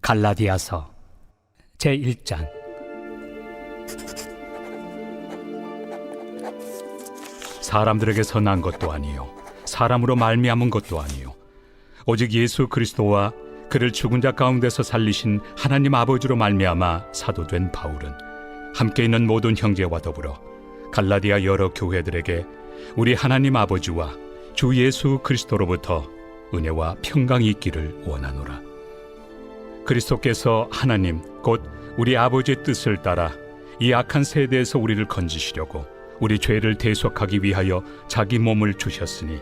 갈라디아서 제1장. 사람들에게서 난 것도 아니요 사람으로 말미암은 것도 아니요 오직 예수 그리스도와 그를 죽은 자 가운데서 살리신 하나님 아버지로 말미암아 사도된 바울은 함께 있는 모든 형제와 더불어 갈라디아 여러 교회들에게 우리 하나님 아버지와 주 예수 그리스도로부터 은혜와 평강이 있기를 원하노라. 그리스도께서 하나님 곧 우리 아버지의 뜻을 따라 이 악한 세대에서 우리를 건지시려고 우리 죄를 대속하기 위하여 자기 몸을 주셨으니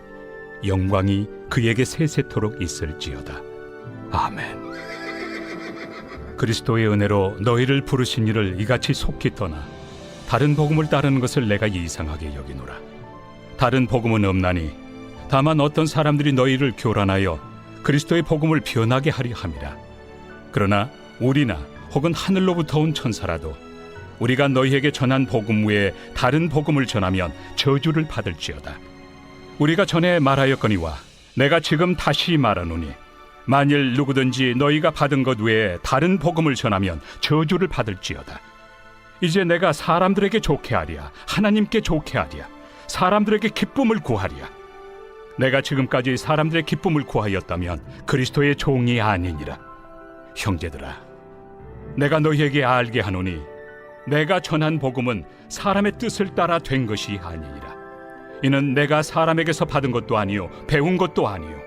영광이 그에게 세세토록 있을지어다. 아멘. 그리스도의 은혜로 너희를 부르신 이를 이같이 속히 떠나 다른 복음을 따르는 것을 내가 이상하게 여기노라. 다른 복음은 없나니 다만 어떤 사람들이 너희를 교란하여 그리스도의 복음을 변하게 하려 함이라. 그러나 우리나 혹은 하늘로부터 온 천사라도 우리가 너희에게 전한 복음 외에 다른 복음을 전하면 저주를 받을지어다. 우리가 전에 말하였거니와 내가 지금 다시 말하노니 만일 누구든지 너희가 받은 것 외에 다른 복음을 전하면 저주를 받을지어다. 이제 내가 사람들에게 좋게 하랴 하나님께 좋게 하랴 사람들에게 기쁨을 구하랴. 내가 지금까지 사람들의 기쁨을 구하였다면 그리스도의 종이 아니니라. 형제들아, 내가 너희에게 알게 하노니 내가 전한 복음은 사람의 뜻을 따라 된 것이 아니니라. 이는 내가 사람에게서 받은 것도 아니요 배운 것도 아니요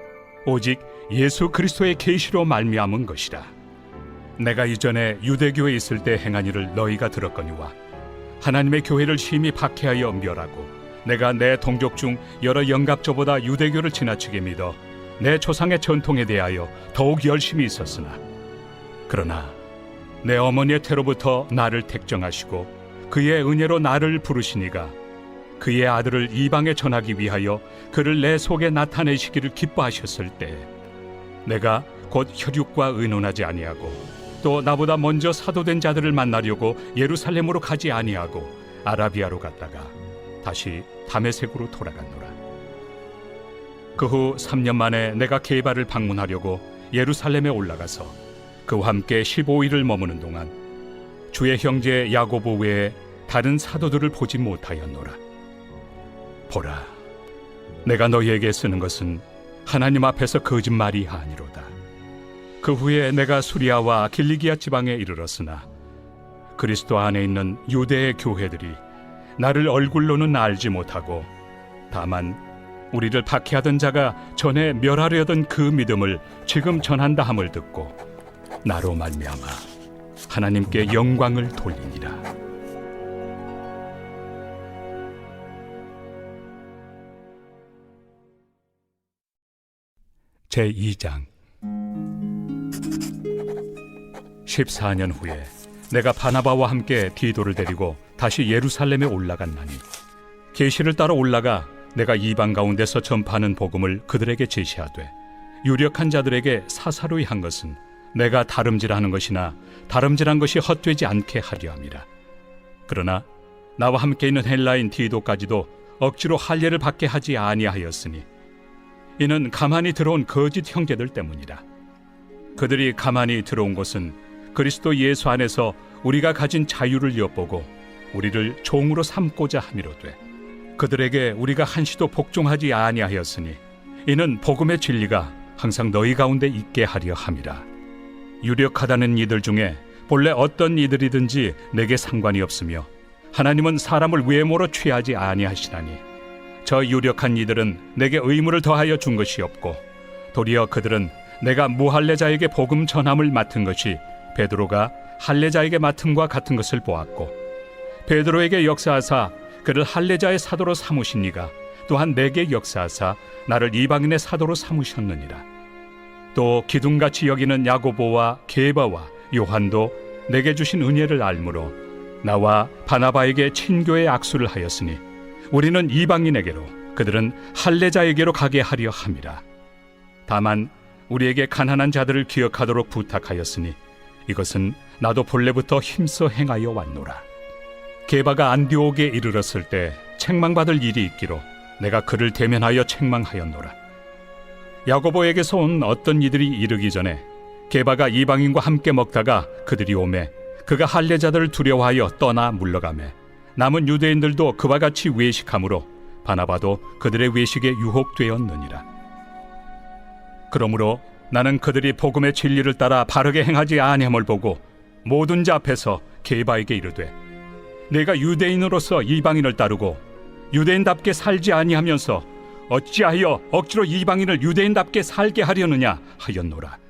오직 예수 그리스도의 계시로 말미암은 것이라. 내가 이전에 유대교에 있을 때 행한 일을 너희가 들었거니와 하나님의 교회를 심히 박해하여 멸하고 내가 내 동족 중 여러 영갑조보다 유대교를 지나치게 믿어 내 조상의 전통에 대하여 더욱 열심히 있었으나 그러나 내 어머니의 태로부터 나를 택정하시고 그의 은혜로 나를 부르시니가 그의 아들을 이방에 전하기 위하여 그를 내 속에 나타내시기를 기뻐하셨을 때 내가 곧 혈육과 의논하지 아니하고 또 나보다 먼저 사도된 자들을 만나려고 예루살렘으로 가지 아니하고 아라비아로 갔다가 다시 다메섹으로 돌아갔노라. 그 후 3년 만에 내가 게바를 방문하려고 예루살렘에 올라가서 그와 함께 15일을 머무는 동안 주의 형제 야고보 외에 다른 사도들을 보지 못하였노라. 보라, 내가 너희에게 쓰는 것은 하나님 앞에서 거짓말이 아니로다. 그 후에 내가 수리아와 길리기아 지방에 이르렀으나 그리스도 안에 있는 유대의 교회들이 나를 얼굴로는 알지 못하고 다만 우리를 박해하던 자가 전에 멸하려던 그 믿음을 지금 전한다 함을 듣고 나로 말미암아 하나님께 영광을 돌리니라. 제2장. 14년 후에 내가 바나바와 함께 디도를 데리고 다시 예루살렘에 올라갔나니 계시를 따라 올라가 내가 이방 가운데서 전파하는 복음을 그들에게 제시하되 유력한 자들에게 사사로이 한 것은 내가 다름질하는 것이나 다름질한 것이 헛되지 않게 하려 함이라. 그러나 나와 함께 있는 헬라인 디도까지도 억지로 할례를 받게 하지 아니하였으니 이는 가만히 들어온 거짓 형제들 때문이라. 그들이 가만히 들어온 것은 그리스도 예수 안에서 우리가 가진 자유를 엿보고 우리를 종으로 삼고자 함이로되 그들에게 우리가 한시도 복종하지 아니하였으니 이는 복음의 진리가 항상 너희 가운데 있게 하려 함이라. 유력하다는 이들 중에 본래 어떤 이들이든지 내게 상관이 없으며 하나님은 사람을 외모로 취하지 아니하시나니 저 유력한 이들은 내게 의무를 더하여 준 것이 없고 도리어 그들은 내가 무할례자에게 복음 전함을 맡은 것이 베드로가 할례자에게 맡음과 같은 것을 보았고 베드로에게 역사하사 그를 할례자의 사도로 삼으신 이가 또한 내게 역사하사 나를 이방인의 사도로 삼으셨느니라. 또 기둥같이 여기는 야고보와 게바와 요한도 내게 주신 은혜를 알므로 나와 바나바에게 친교의 악수를 하였으니 우리는 이방인에게로 그들은 할례자에게로 가게 하려 함이라. 다만 우리에게 가난한 자들을 기억하도록 부탁하였으니 이것은 나도 본래부터 힘써 행하여 왔노라. 게바가 안디옥에 이르렀을 때 책망받을 일이 있기로 내가 그를 대면하여 책망하였노라. 야고보에게서 온 어떤 이들이 이르기 전에 게바가 이방인과 함께 먹다가 그들이 오매 그가 할례자들을 두려워하여 떠나 물러가매 남은 유대인들도 그와 같이 외식하므로 바나바도 그들의 외식에 유혹되었느니라. 그러므로 나는 그들이 복음의 진리를 따라 바르게 행하지 아니함을 보고 모든 자 앞에서 게바에게 이르되 내가 유대인으로서 이방인을 따르고 유대인답게 살지 아니하면서 어찌하여 억지로 이방인을 유대인답게 살게 하려느냐 하였노라.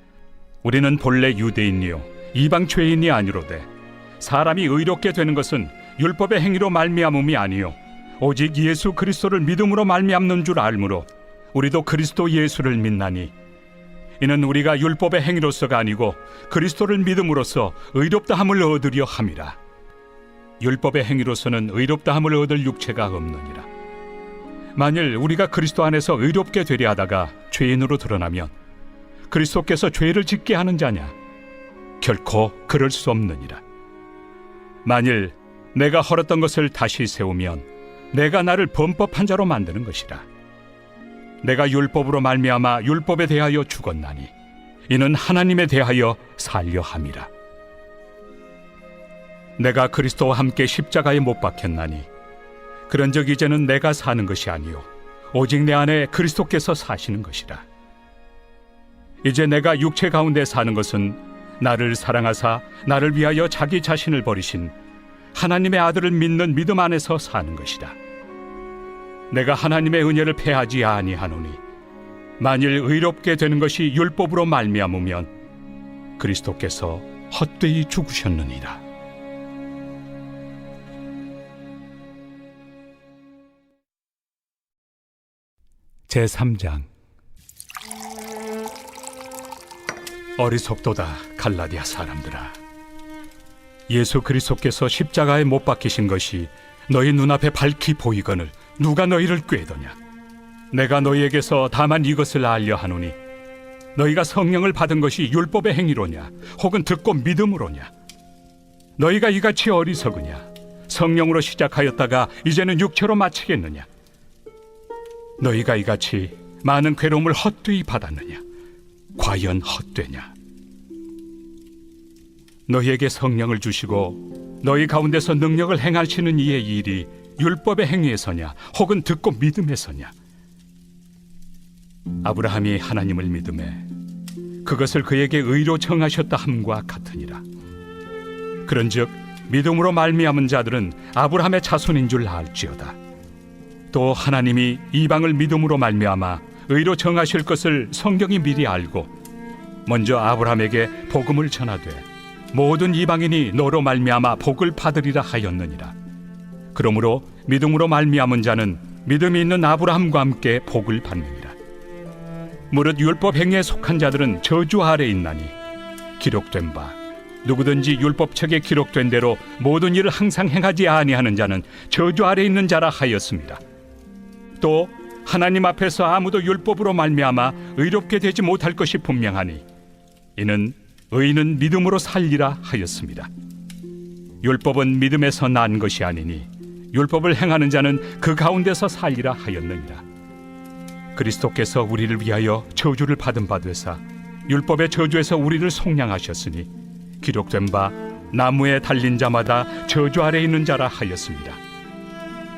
우리는 본래 유대인이요 이방 죄인이 아니로되 사람이 의롭게 되는 것은 율법의 행위로 말미암음이 아니요 오직 예수 그리스도를 믿음으로 말미암는 줄 알므로 우리도 그리스도 예수를 믿나니 이는 우리가 율법의 행위로서가 아니고 그리스도를 믿음으로써 의롭다함을 얻으려 함이라. 율법의 행위로서는 의롭다함을 얻을 육체가 없느니라. 만일 우리가 그리스도 안에서 의롭게 되려 하다가 죄인으로 드러나면 그리스도께서 죄를 짓게 하는 자냐? 결코 그럴 수 없느니라. 만일 내가 헐었던 것을 다시 세우면 내가 나를 범법한 자로 만드는 것이라. 내가 율법으로 말미암아 율법에 대하여 죽었나니 이는 하나님에 대하여 살려 함이라. 내가 그리스도와 함께 십자가에 못 박혔나니 그런즉 이제는 내가 사는 것이 아니요 오직 내 안에 그리스도께서 사시는 것이라. 이제 내가 육체 가운데 사는 것은 나를 사랑하사 나를 위하여 자기 자신을 버리신 하나님의 아들을 믿는 믿음 안에서 사는 것이라. 내가 하나님의 은혜를 패하지 아니하노니 만일 의롭게 되는 것이 율법으로 말미암으면 그리스도께서 헛되이 죽으셨느니라. 제3장. 어리석도다 갈라디아 사람들아, 예수 그리스도께서 십자가에 못 박히신 것이 너희 눈앞에 밝히 보이거늘 누가 너희를 꾀더냐? 내가 너희에게서 다만 이것을 알려 하노니 너희가 성령을 받은 것이 율법의 행위로냐 혹은 듣고 믿음으로냐? 너희가 이같이 어리석으냐? 성령으로 시작하였다가 이제는 육체로 마치겠느냐? 너희가 이같이 많은 괴로움을 헛되이 받았느냐? 과연 헛되냐? 너희에게 성령을 주시고 너희 가운데서 능력을 행하시는 이의 일이 율법의 행위에서냐 혹은 듣고 믿음에서냐? 아브라함이 하나님을 믿음에 그것을 그에게 의로 정하셨다 함과 같으니라. 그런즉 믿음으로 말미암은 자들은 아브라함의 자손인 줄 알지어다. 또 하나님이 이방을 믿음으로 말미암아 의로 정하실 것을 성경이 미리 알고 먼저 아브라함에게 복음을 전하되 모든 이방인이 너로 말미암아 복을 받으리라 하였느니라. 그러므로 믿음으로 말미암은 자는 믿음이 있는 아브라함과 함께 복을 받느니라. 무릇 율법 행위에 속한 자들은 저주 아래 있나니 기록된 바 누구든지 율법책에 기록된 대로 모든 일을 항상 행하지 아니하는 자는 저주 아래 있는 자라 하였습니다. 또 하나님 앞에서 아무도 율법으로 말미암아 의롭게 되지 못할 것이 분명하니 이는 의인은 믿음으로 살리라 하였습니다. 율법은 믿음에서 난 것이 아니니 율법을 행하는 자는 그 가운데서 살리라 하였느니라. 그리스도께서 우리를 위하여 저주를 받은 바 되사 율법의 저주에서 우리를 속량하셨으니 기록된 바 나무에 달린 자마다 저주 아래 있는 자라 하였습니다.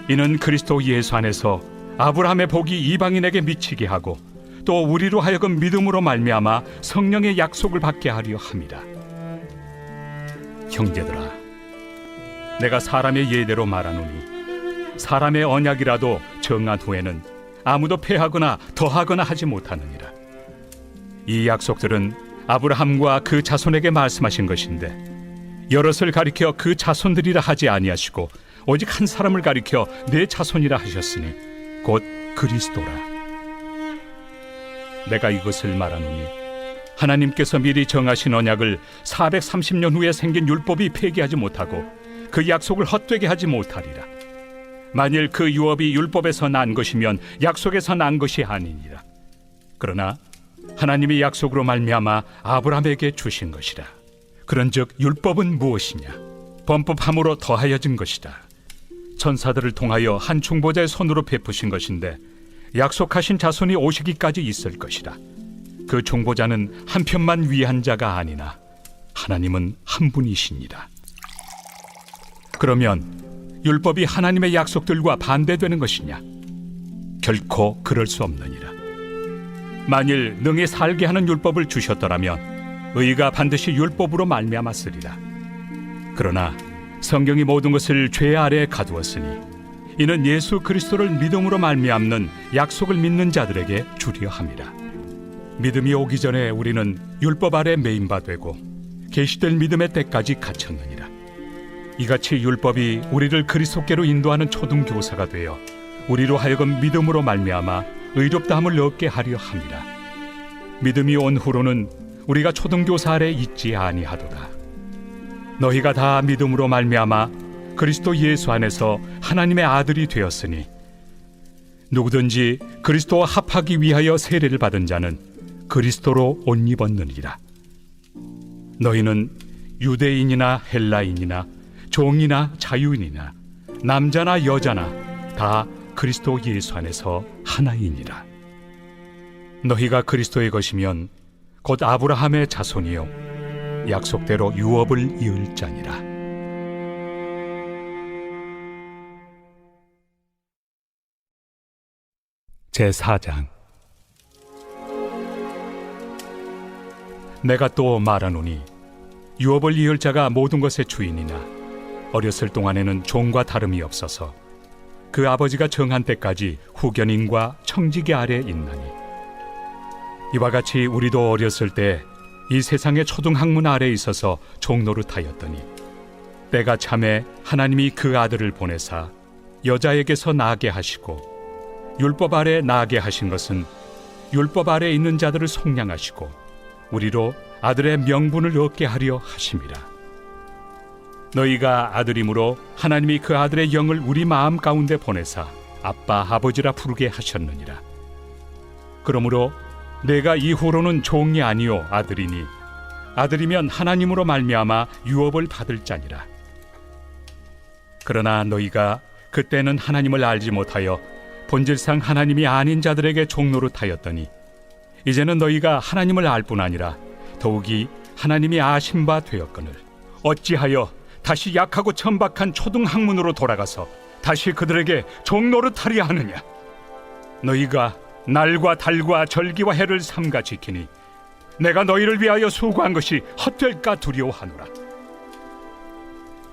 이는 그리스도 예수 안에서 아브라함의 복이 이방인에게 미치게 하고 또 우리로 하여금 믿음으로 말미암아 성령의 약속을 받게 하려 함이라. 형제들아, 내가 사람의 예대로 말하노니 사람의 언약이라도 정한 후에는 아무도 폐하거나 더하거나 하지 못하느니라. 이 약속들은 아브라함과 그 자손에게 말씀하신 것인데 여럿을 가리켜 그 자손들이라 하지 아니하시고 오직 한 사람을 가리켜 내 자손이라 하셨으니 곧 그리스도라. 내가 이것을 말하노니 하나님께서 미리 정하신 언약을 430년 후에 생긴 율법이 폐기하지 못하고 그 약속을 헛되게 하지 못하리라. 만일 그 유업이 율법에서 난 것이면 약속에서 난 것이 아니니라. 그러나 하나님이 약속으로 말미암아 아브라함에게 주신 것이라. 그런즉 율법은 무엇이냐? 범법함으로 더하여진 것이다. 천사들을 통하여 한 중보자의 손으로 베푸신 것인데 약속하신 자손이 오시기까지 있을 것이라. 그 그 중보자는 한 편만 위한 자가 아니나 하나님은 한 분이시니라. 그러면 율법이 하나님의 약속들과 반대되는 것이냐? 결코 그럴 수 없느니라. 만일 능히 살게 하는 율법을 주셨더라면 의가 반드시 율법으로 말미암았으리라. 그러나 성경이 모든 것을 죄 아래에 가두었으니 이는 예수 그리스도를 믿음으로 말미암는 약속을 믿는 자들에게 주려 함이라. 믿음이 오기 전에 우리는 율법 아래 매인 바 되고 계시될 믿음의 때까지 갇혔느니라. 이같이 율법이 우리를 그리스도께로 인도하는 초등교사가 되어 우리로 하여금 믿음으로 말미암아 의롭다함을 얻게 하려 함이라. 믿음이 온 후로는 우리가 초등교사 아래 있지 아니하도다. 너희가 다 믿음으로 말미암아 그리스도 예수 안에서 하나님의 아들이 되었으니 누구든지 그리스도와 합하기 위하여 세례를 받은 자는 그리스도로 옷 입었느니라. 너희는 유대인이나 헬라인이나 종이나 자유인이나 남자나 여자나 다 그리스도 예수 안에서 하나이니라. 너희가 그리스도의 것이면 곧 아브라함의 자손이요 약속대로 유업을 이을 자니라. 제4장. 내가 또 말하노니 유업을 이을 자가 모든 것의 주인이나 어렸을 동안에는 종과 다름이 없어서 그 아버지가 정한 때까지 후견인과 청지기 아래 있나니 이와 같이 우리도 어렸을 때 이 세상의 초등학문 아래 있어서 종노릇하였더니 때가 참에 하나님이 그 아들을 보내사 여자에게서 나게 하시고 율법 아래 나게 하신 것은 율법 아래 있는 자들을 속량하시고 우리로 아들의 명분을 얻게 하려 하심이라. 너희가 아들이므로 하나님이 그 아들의 영을 우리 마음 가운데 보내사 아빠 아버지라 부르게 하셨느니라. 그러므로 내가 이후로는 종이 아니요 아들이니 아들이면 하나님으로 말미암아 유업을 받을 자니라. 그러나 너희가 그때는 하나님을 알지 못하여 본질상 하나님이 아닌 자들에게 종노릇하였더니 이제는 너희가 하나님을 알 뿐 아니라 더욱이 하나님이 아신 바 되었거늘 어찌하여 다시 약하고 천박한 초등학문으로 돌아가서 다시 그들에게 종노릇하려 하느냐? 너희가 날과 달과 절기와 해를 삼가 지키니 내가 너희를 위하여 수고한 것이 헛될까 두려워하노라.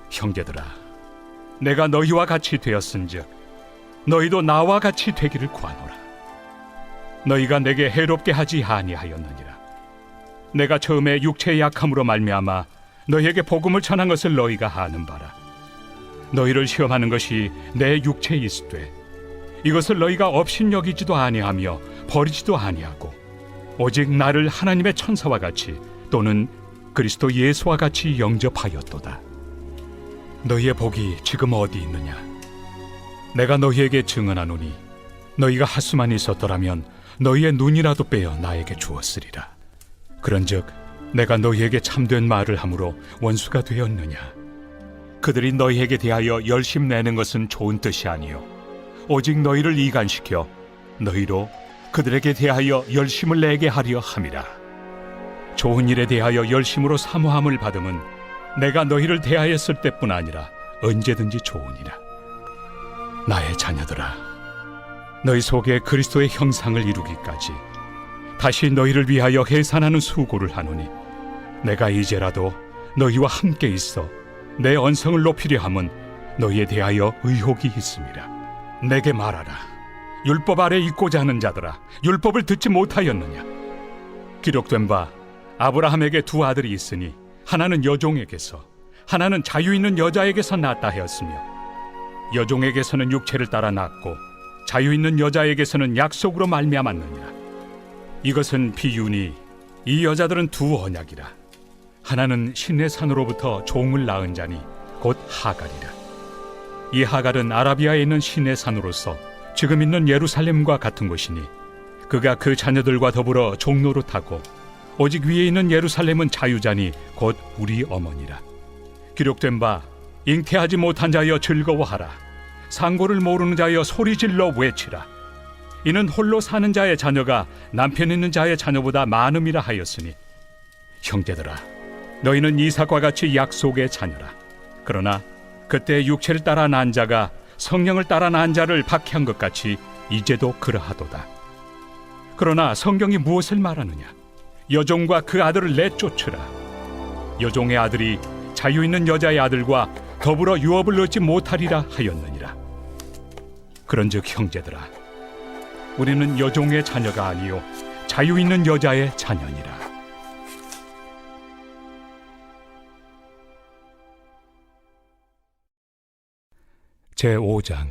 형제들아, 내가 너희와 같이 되었은즉 너희도 나와 같이 되기를 구하노라. 너희가 내게 해롭게 하지 아니하였느니라. 내가 처음에 육체의 약함으로 말미암아 너희에게 복음을 전한 것을 너희가 아는 바라. 너희를 시험하는 것이 내 육체에 있으되 이것을 너희가 업신여기지도 아니하며 버리지도 아니하고 오직 나를 하나님의 천사와 같이 또는 그리스도 예수와 같이 영접하였도다. 너희의 복이 지금 어디 있느냐? 내가 너희에게 증언하노니 너희가 하수만 있었더라면 너희의 눈이라도 빼어 나에게 주었으리라. 그런즉 내가 너희에게 참된 말을 함으로 원수가 되었느냐? 그들이 너희에게 대하여 열심 내는 것은 좋은 뜻이 아니요 오직 너희를 이간시켜 너희로 그들에게 대하여 열심을 내게 하려 함이라. 좋은 일에 대하여 열심으로 사모함을 받음은 내가 너희를 대하였을 때뿐 아니라 언제든지 좋으니라. 나의 자녀들아, 너희 속에 그리스도의 형상을 이루기까지 다시 너희를 위하여 해산하는 수고를 하노니 내가 이제라도 너희와 함께 있어 내 언성을 높이려 함은 너희에 대하여 의혹이 있음이라. 내게 말하라. 율법 아래 있고자 하는 자들아, 율법을 듣지 못하였느냐? 기록된 바 아브라함에게 두 아들이 있으니 하나는 여종에게서 하나는 자유 있는 여자에게서 낳았다 하였으며 여종에게서는 육체를 따라 낳고 자유 있는 여자에게서는 약속으로 말미암았느니라. 이것은 비유니 이 여자들은 두 언약이라. 하나는 신의 산으로부터 종을 낳은 자니 곧 하갈이라. 이 하갈은 아라비아에 있는 신의 산으로서 지금 있는 예루살렘과 같은 곳이니 그가 그 자녀들과 더불어 종노릇하고 오직 위에 있는 예루살렘은 자유자니 곧 우리 어머니라. 기록된 바 잉태하지 못한 자여 즐거워하라. 상고를 모르는 자여 소리질러 외치라. 이는 홀로 사는 자의 자녀가 남편 있는 자의 자녀보다 많음이라 하였으니 형제들아 너희는 이삭과 같이 약속의 자녀라. 그러나 그때 육체를 따라 난 자가 성령을 따라 난 자를 박해한 것 같이 이제도 그러하도다. 그러나 성경이 무엇을 말하느냐? 여종과 그 아들을 내쫓으라. 여종의 아들이 자유 있는 여자의 아들과 더불어 유업을 얻지 못하리라 하였느니라. 그런즉 형제들아 우리는 여종의 자녀가 아니요 자유 있는 여자의 자녀니라. 제5장.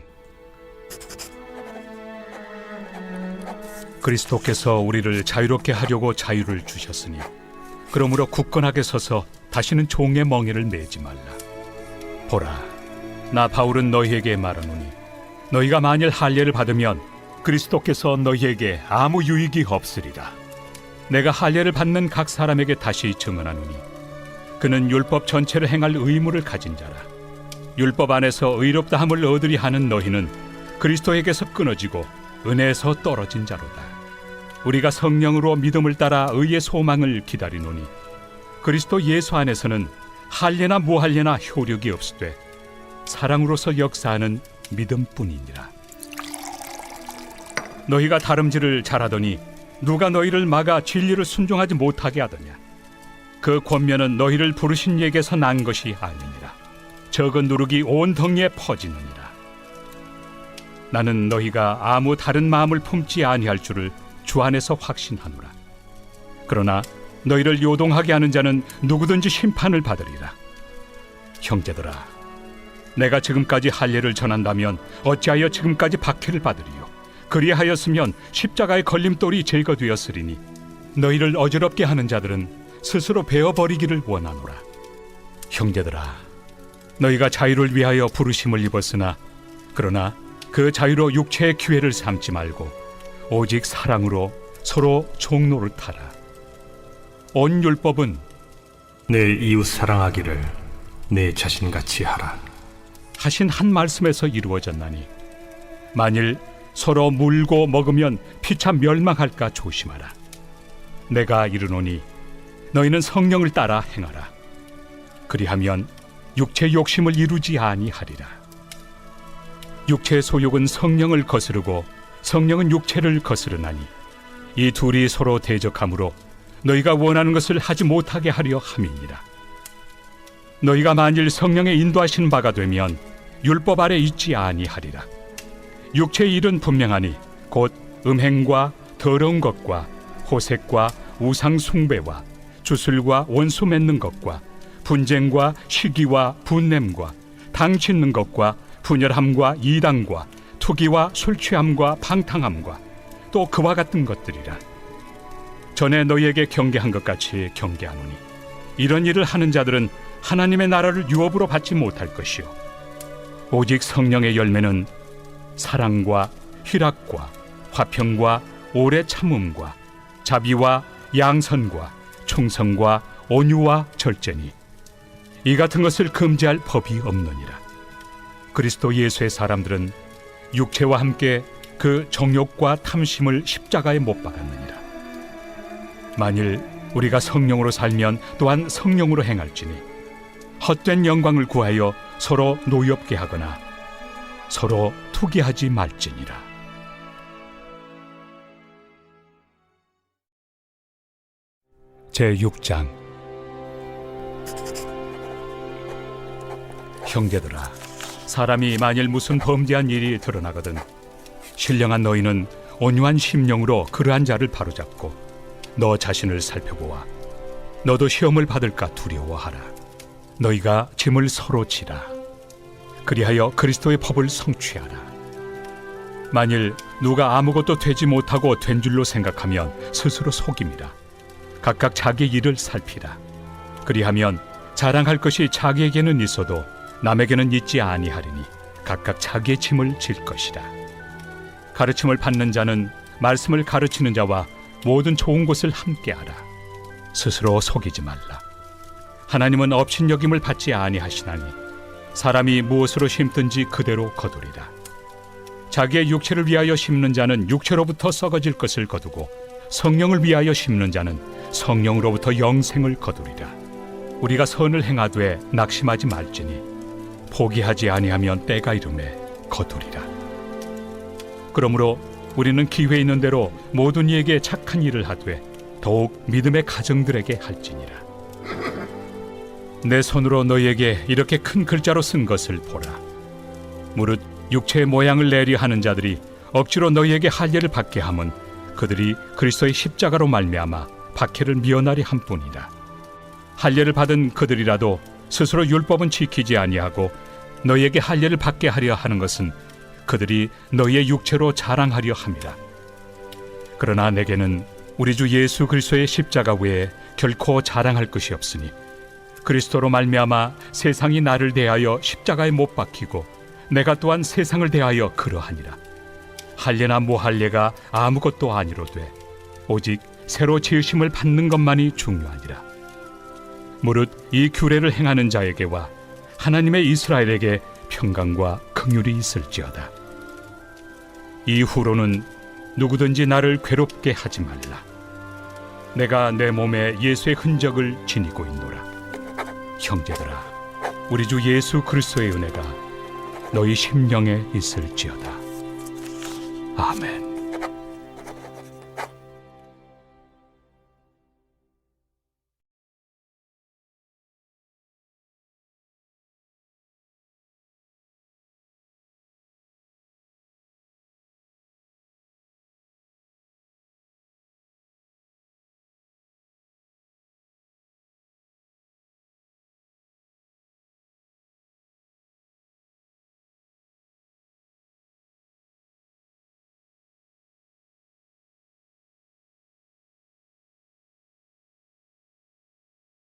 그리스도께서 우리를 자유롭게 하려고 자유를 주셨으니 그러므로 굳건하게 서서 다시는 종의 멍에를 매지 말라. 보라, 나 바울은 너희에게 말하노니 너희가 만일 할례를 받으면 그리스도께서 너희에게 아무 유익이 없으리라. 내가 할례를 받는 각 사람에게 다시 증언하노니 그는 율법 전체를 행할 의무를 가진 자라. 율법 안에서 의롭다함을 얻으리 하는 너희는 그리스도에게서 끊어지고 은혜에서 떨어진 자로다. 우리가 성령으로 믿음을 따라 의의 소망을 기다리노니 그리스도 예수 안에서는 할례나 무할례나 효력이 없으되 사랑으로서 역사하는 믿음뿐이니라. 너희가 다름질을 잘하더니 누가 너희를 막아 진리를 순종하지 못하게 하더냐? 그 권면은 너희를 부르신 이에게서 난 것이 아니니라. 적은 누룩이 온 덩이에 퍼지느니라. 나는 너희가 아무 다른 마음을 품지 아니할 줄을 주 안에서 확신하노라. 그러나 너희를 요동하게 하는 자는 누구든지 심판을 받으리라. 형제들아, 내가 지금까지 할례를 전한다면 어찌하여 지금까지 박해를 받으리요? 그리하였으면 십자가의 걸림돌이 제거되었으리니 너희를 어지럽게 하는 자들은 스스로 베어버리기를 원하노라. 형제들아, 너희가 자유를 위하여 부르심을 입었으나 그러나 그 자유로 육체의 기회를 삼지 말고 오직 사랑으로 서로 종노릇하라. 온 율법은 내 이웃 사랑하기를 내 자신같이 하라 하신 한 말씀에서 이루어졌나니 만일 서로 물고 먹으면 피차 멸망할까 조심하라. 내가 이르노니 너희는 성령을 따라 행하라. 그리하면 육체의 욕심을 이루지 아니하리라. 육체의 소욕은 성령을 거스르고 성령은 육체를 거스르나니 이 둘이 서로 대적하므로 너희가 원하는 것을 하지 못하게 하려 함이니라. 너희가 만일 성령의 인도하신 바가 되면 율법 아래 있지 아니하리라. 육체의 일은 분명하니 곧 음행과 더러운 것과 호색과 우상 숭배와 주술과 원수 맺는 것과 분쟁과 시기와 분냄과 당 짓는 것과 분열함과 이당과 투기와 술 취함과 방탕함과 또 그와 같은 것들이라. 전에 너희에게 경계한 것 같이 경계하노니 이런 일을 하는 자들은 하나님의 나라를 유업으로 받지 못할 것이요 오직 성령의 열매는 사랑과 희락과 화평과 오래 참음과 자비와 양선과 충성과 온유와 절제니 이 같은 것을 금지할 법이 없느니라. 그리스도 예수의 사람들은 육체와 함께 그 정욕과 탐심을 십자가에 못 박았느니라. 만일 우리가 성령으로 살면 또한 성령으로 행할지니 헛된 영광을 구하여 서로 노엽게 하거나 서로 투기하지 말지니라. 제6장. 형제들아, 사람이 만일 무슨 범죄한 일이 드러나거든 신령한 너희는 온유한 심령으로 그러한 자를 바로잡고 너 자신을 살펴보아 너도 시험을 받을까 두려워하라. 너희가 짐을 서로 지라. 그리하여 그리스도의 법을 성취하라. 만일 누가 아무것도 되지 못하고 된 줄로 생각하면 스스로 속임이라. 각각 자기 일을 살피라. 그리하면 자랑할 것이 자기에게는 있어도 남에게는 있지 아니하리니 각각 자기의 짐을 질 것이라. 가르침을 받는 자는 말씀을 가르치는 자와 모든 좋은 것을 함께하라. 스스로 속이지 말라. 하나님은 업신여김을 받지 아니하시나니 사람이 무엇으로 심든지 그대로 거두리라. 자기의 육체를 위하여 심는 자는 육체로부터 썩어질 것을 거두고 성령을 위하여 심는 자는 성령으로부터 영생을 거두리라. 우리가 선을 행하되 낙심하지 말지니 포기하지 아니하면 때가 이르매 거두리라. 그러므로 우리는 기회 있는 대로 모든 이에게 착한 일을 하되 더욱 믿음의 가정들에게 할지니라. 내 손으로 너희에게 이렇게 큰 글자로 쓴 것을 보라. 무릇 육체의 모양을 내리 하는 자들이 억지로 너희에게 할례를 받게 함은 그들이 그리스도의 십자가로 말미암아 박해를 미워나리 함뿐이라. 할례를 받은 그들이라도 스스로 율법은 지키지 아니하고 너희에게 할례를 받게 하려 하는 것은 그들이 너희의 육체로 자랑하려 함이라. 그러나 내게는 우리 주 예수 그리스도의 십자가 외에 결코 자랑할 것이 없으니 그리스도로 말미암아 세상이 나를 대하여 십자가에 못 박히고 내가 또한 세상을 대하여 그러하니라. 할례나 무할례가 아무것도 아니로되 오직 새로 지으심을 받는 것만이 중요하니라. 무릇 이 규례를 행하는 자에게와 하나님의 이스라엘에게 평강과 긍휼이 있을지어다. 이후로는 누구든지 나를 괴롭게 하지 말라. 내가 내 몸에 예수의 흔적을 지니고 있노라. 형제들아, 우리 주 예수 그리스도의 은혜가 너희 심령에 있을지어다. 아멘.